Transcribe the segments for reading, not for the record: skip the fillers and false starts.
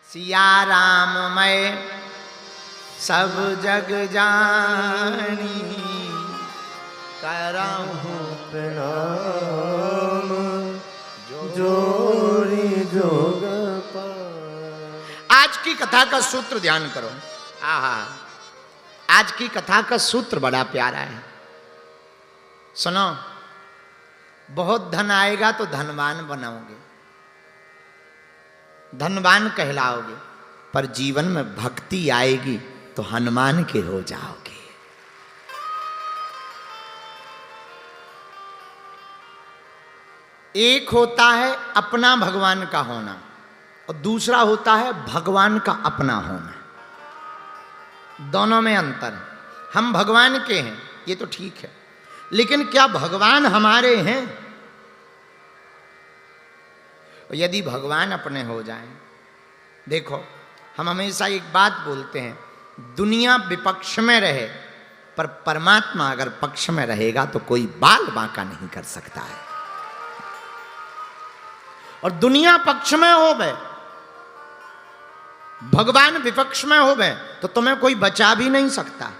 सिया राम मैं सब जग जानी, करहूँ प्रणाम जोरी जोग पार। आज की कथा का सूत्र ध्यान करो। आहा, आज की कथा का सूत्र बड़ा प्यारा है। सुनो, बहुत धन आएगा तो धनवान बनाओगे, धनवान कहलाओगे, पर जीवन में भक्ति आएगी तो हनुमान के हो जाओगे। एक होता है अपना भगवान का होना और दूसरा होता है भगवान का अपना होना। दोनों में अंतर है। हम भगवान के हैं ये तो ठीक है, लेकिन क्या भगवान हमारे हैं? यदि भगवान अपने हो जाएं, देखो हम हमेशा एक बात बोलते हैं, दुनिया विपक्ष में रहे पर परमात्मा अगर पक्ष में रहेगा तो कोई बाल बांका नहीं कर सकता है। और दुनिया पक्ष में हो गए, भगवान विपक्ष में हो गए तो तुम्हें कोई बचा भी नहीं सकता।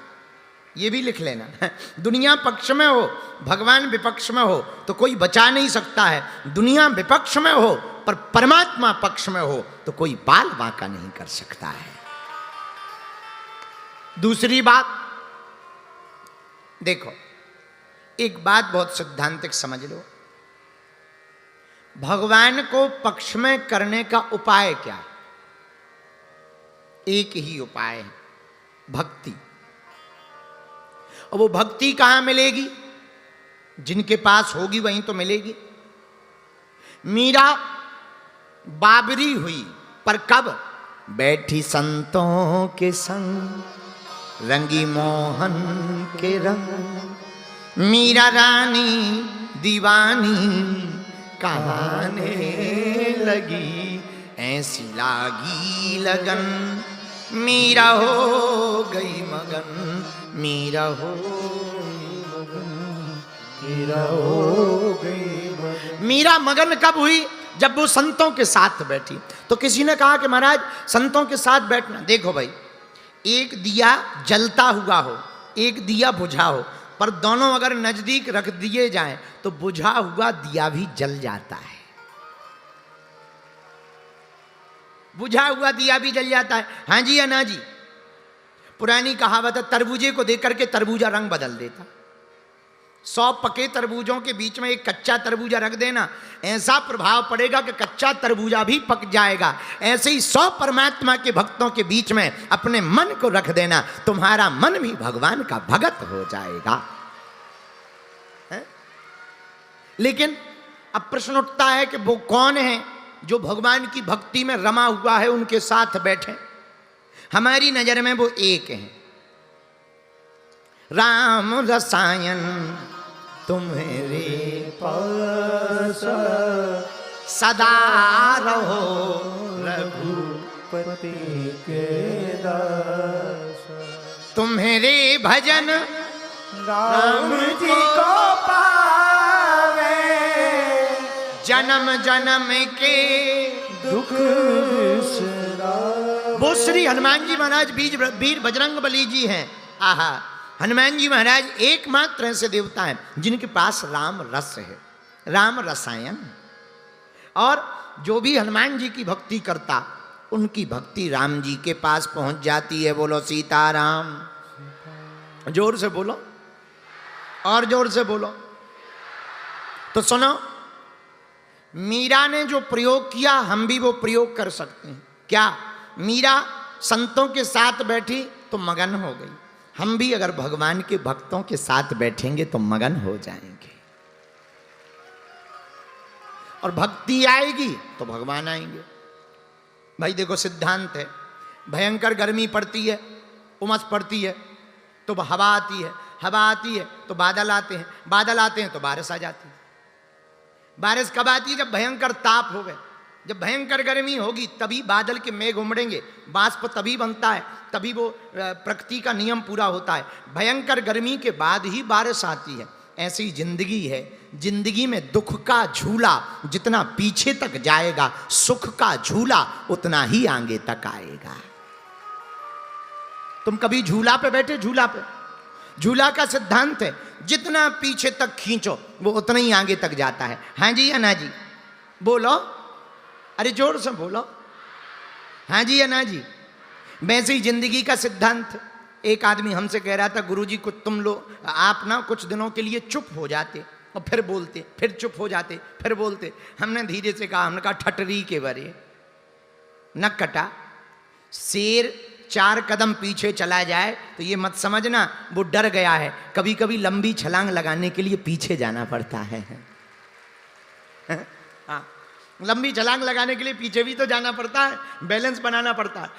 ये भी लिख लेना। दुनिया पक्ष में हो, भगवान विपक्ष में हो तो कोई बचा नहीं सकता है। दुनिया विपक्ष में हो पर परमात्मा पक्ष में हो तो कोई बाल बांका नहीं कर सकता है। दूसरी बात देखो, एक बात बहुत सिद्धांतिक समझ लो, भगवान को पक्ष में करने का उपाय क्या है? एक ही उपाय है, भक्ति। और वो भक्ति कहां मिलेगी? जिनके पास होगी वहीं तो मिलेगी। मीरा बाबरी हुई, पर कब? बैठी संतों के संग, रंगी मोहन के रंग। मीरा रानी दीवानी कहाने लगी, ऐसी लागी लगन, मीरा हो गई मगन, मीरा हो मगन, मीरा हो गई मगन। मीरा मगन कब हुई? जब वो संतों के साथ बैठी। तो किसी ने कहा कि महाराज संतों के साथ बैठना, देखो भाई, एक दिया जलता हुआ हो, एक दिया बुझा हो, पर दोनों अगर नजदीक रख दिए जाएं तो बुझा हुआ दिया भी जल जाता है। बुझा हुआ दिया भी जल जाता है। हाँ जी या ना जी? पुरानी कहावत है, तरबूजे को देख करके तरबूजा रंग बदल देता। 100 पके तरबूजों के बीच में एक कच्चा तरबूजा रख देना, ऐसा प्रभाव पड़ेगा कि कच्चा तरबूजा भी पक जाएगा। ऐसे ही 100 परमात्मा के भक्तों के बीच में अपने मन को रख देना, तुम्हारा मन भी भगवान का भगत हो जाएगा। है? लेकिन अब प्रश्न उठता है कि वो कौन है जो भगवान की भक्ति में रमा हुआ है, उनके साथ बैठे? हमारी नजर में वो एक है, राम रसायन तुम्हारे पास सदा रहो, रघुपति के दास। तुम्हारे भजन राम जी को पावे, जन्म जन्म के दुख बिसरावे। वो श्री हनुमान जी महाराज वीर बजरंग बली जी हैं। आहा, हनुमान जी महाराज एकमात्र ऐसे देवता हैं जिनके पास राम रस है, राम रसायन। और जो भी हनुमान जी की भक्ति करता, उनकी भक्ति राम जी के पास पहुंच जाती है। बोलो सीताराम। जोर से बोलो, और जोर से बोलो। तो सुनो, मीरा ने जो प्रयोग किया हम भी वो प्रयोग कर सकते हैं। क्या? मीरा संतों के साथ बैठी तो मगन हो गई, हम भी अगर भगवान के भक्तों के साथ बैठेंगे तो मगन हो जाएंगे। और भक्ति आएगी तो भगवान आएंगे। भाई देखो, सिद्धांत है, भयंकर गर्मी पड़ती है, उमस पड़ती है तो हवा आती है, हवा आती है तो बादल आते हैं, बादल आते हैं तो बारिश आ जाती है। बारिश कब आती है? जब भयंकर ताप हो गए, जब भयंकर गर्मी होगी तभी बादल के मेघ उमड़ेंगे, बाष्प तभी बनता है, तभी वो प्रकृति का नियम पूरा होता है। भयंकर गर्मी के बाद ही बारिश आती है। ऐसी जिंदगी है, जिंदगी में दुख का झूला जितना पीछे तक जाएगा, सुख का झूला उतना ही आगे तक आएगा। तुम कभी झूला पे बैठे? झूला पे, झूला का सिद्धांत है जितना पीछे तक खींचो वो उतना ही आगे तक जाता है। हाँ जी या ना जी? बोलो, अरे जोर से बोलो, हाँ जी या ना जी? वैसे ही जिंदगी का सिद्धांत। एक आदमी हमसे कह रहा था, गुरुजी कुछ तुम लोग आप ना कुछ दिनों के लिए चुप हो जाते और फिर बोलते, फिर चुप हो जाते, फिर बोलते। हमने धीरे से कहा, हमने कहा ठटरी के बरे न कटा। शेर 4 कदम पीछे चला जाए तो ये मत समझना वो डर गया है, कभी कभी लंबी छलांग लगाने के लिए पीछे जाना पड़ता है। हाँ, लंबी छलांग लगाने के लिए पीछे भी तो जाना पड़ता है, बैलेंस बनाना पड़ता है।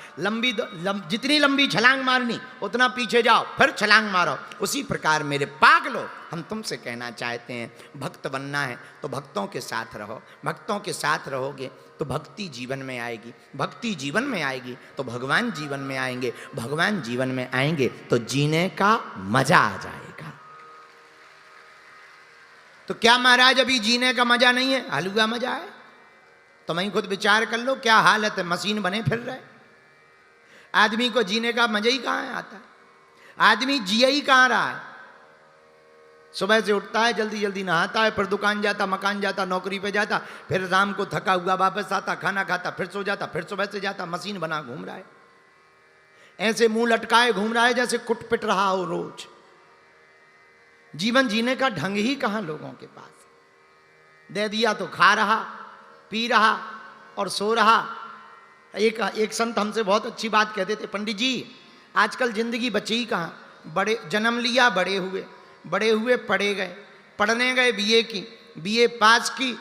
जितनी लंबी छलांग मारनी उतना पीछे जाओ, फिर छलांग मारो। उसी प्रकार मेरे पागलो, हम तुमसे कहना चाहते हैं, भक्त बनना है तो भक्तों के साथ रहो। भक्तों के साथ रहोगे तो भक्ति जीवन में आएगी, भक्ति जीवन में आएगी तो भगवान जीवन में आएंगे, भगवान जीवन में आएंगे तो जीने का मजा आ जाएगा। तो क्या महाराज अभी जीने का मजा नहीं है? हलुआ मजा है। तुम ही खुद विचार कर लो, क्या हालत है, मशीन बने फिर रहे। आदमी को जीने का मजा ही कहाँ आता है? आदमी जिया ही कहाँ रहा है? सुबह से उठता है, जल्दी जल्दी नहाता है, फिर दुकान जाता, मकान जाता, नौकरी पे जाता, फिर शाम को थका हुआ वापस आता, खाना खाता, फिर सो जाता, फिर सुबह से जाता, मशीन बना घूम रहा है। ऐसे मुंह लटकाए घूम रहा है जैसे कुट पिट रहा हो रोज। जीवन जीने का ढंग ही कहाँ लोगों के पास। दे दिया तो खा रहा, पी रहा और सो रहा। एक संत हमसे बहुत अच्छी बात कहते थे, पंडित जी आजकल जिंदगी बची ही कहाँ। बड़े जन्म लिया, बड़े हुए पढ़े गए, पढ़ने गए बीए पास की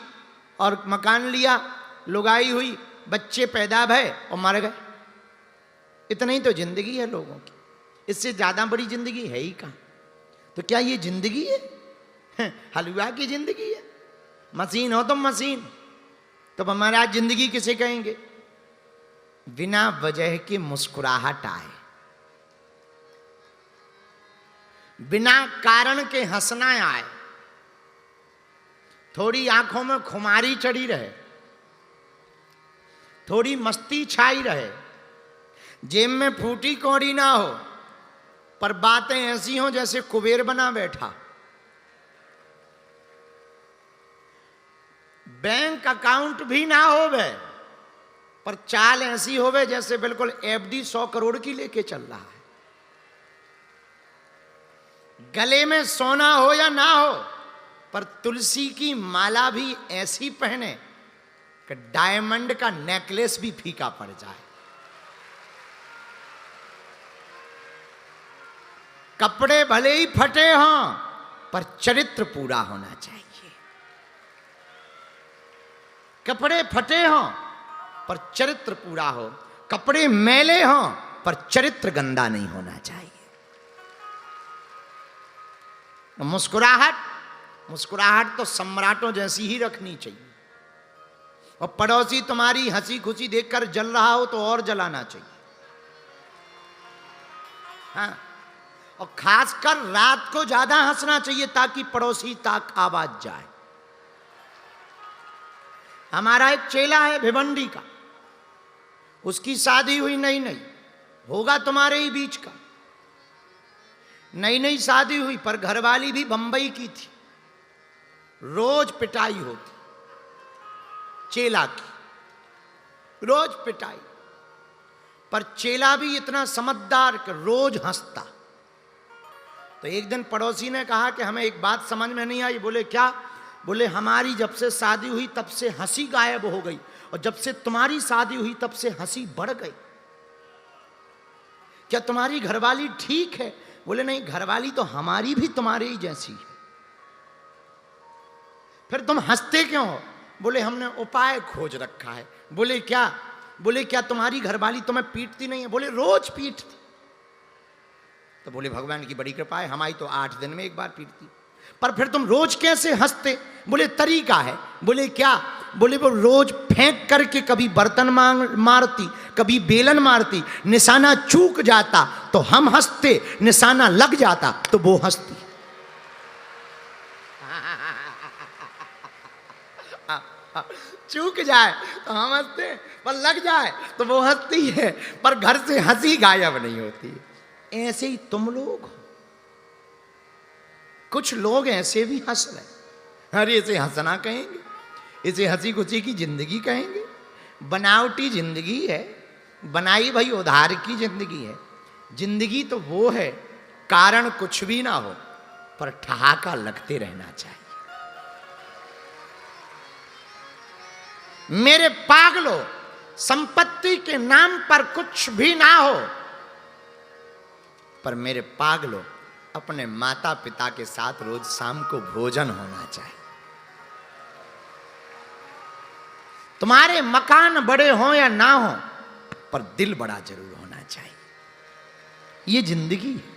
और मकान लिया, लुगाई हुई, बच्चे पैदा भये और मर गए। इतना ही तो जिंदगी है लोगों की, इससे ज्यादा बड़ी जिंदगी है ही कहाँ। तो क्या ये जिंदगी है? हलवा की जिंदगी है। मशीन हो तुम मशीन, तो हमारा जिंदगी किसे कहेंगे? बिना वजह की मुस्कुराहट आए, बिना कारण के हंसना आए, थोड़ी आंखों में खुमारी चढ़ी रहे, थोड़ी मस्ती छाई रहे, जेब में फूटी कौड़ी ना हो, पर बातें ऐसी हों जैसे कुबेर बना बैठा। बैंक अकाउंट भी ना होवे, पर चाल ऐसी होवे जैसे बिल्कुल एफडी 100 करोड़ की लेके चल रहा है। गले में सोना हो या ना हो, पर तुलसी की माला भी ऐसी पहने कि डायमंड का नेकलेस भी फीका पड़ जाए। कपड़े भले ही फटे हों, पर चरित्र पूरा होना चाहिए। कपड़े फटे हों पर चरित्र पूरा हो, कपड़े मैले हों पर चरित्र गंदा नहीं होना चाहिए। मुस्कुराहट तो सम्राटों जैसी ही रखनी चाहिए। और पड़ोसी तुम्हारी हंसी खुशी देखकर जल रहा हो तो और जलाना चाहिए। हाँ, और खासकर रात को ज्यादा हंसना चाहिए ताकि पड़ोसी तक आवाज जाए। हमारा एक चेला है भिवंडी का, उसकी शादी हुई नई, होगा तुम्हारे ही बीच का। नई शादी हुई, पर घरवाली भी बंबई की थी। रोज पिटाई होती चेला की, रोज पिटाई। पर चेला भी इतना समझदार कि रोज हंसता। तो एक दिन पड़ोसी ने कहा कि हमें एक बात समझ में नहीं आई। बोले क्या? बोले हमारी जब से शादी हुई तब से हंसी गायब हो गई, और जब से तुम्हारी शादी हुई तब से हंसी बढ़ गई। क्या तुम्हारी घरवाली ठीक है? बोले नहीं, घरवाली तो हमारी भी तुम्हारे ही जैसी है। फिर तुम हंसते क्यों हो? बोले हमने उपाय खोज रखा है। बोले क्या? बोले क्या तुम्हारी घरवाली तुम्हें पीटती नहीं है? बोले रोज पीटती। तो बोले भगवान की बड़ी कृपा है, हमारी तो 8 दिन में एक बार पीटती। पर फिर तुम रोज कैसे हंसते? बोले तरीका है। बोले क्या? बोले वो रोज फेंक करके कभी बर्तन मारती, कभी बेलन मारती, निशाना चूक जाता तो हम हंसते, निशाना लग जाता तो वो हंसती। चूक जाए तो हम हंसते हैं, पर लग जाए तो वो हंसती है, पर घर से हंसी गायब नहीं होती। ऐसे ही तुम लोग हो। कुछ लोग ऐसे भी हंस रहे, अरे इसे हंसना कहेंगे, इसे हंसी खुशी की जिंदगी कहेंगे। बनावटी जिंदगी है, बनाई भाई उधार की जिंदगी है। जिंदगी तो वो है कारण कुछ भी ना हो, पर ठहाका लगते रहना चाहिए। मेरे पागलों, संपत्ति के नाम पर कुछ भी ना हो, पर मेरे पागलों अपने माता पिता के साथ रोज शाम को भोजन होना चाहिए। तुम्हारे मकान बड़े हों या ना हो, पर दिल बड़ा जरूर होना चाहिए। ये जिंदगी है।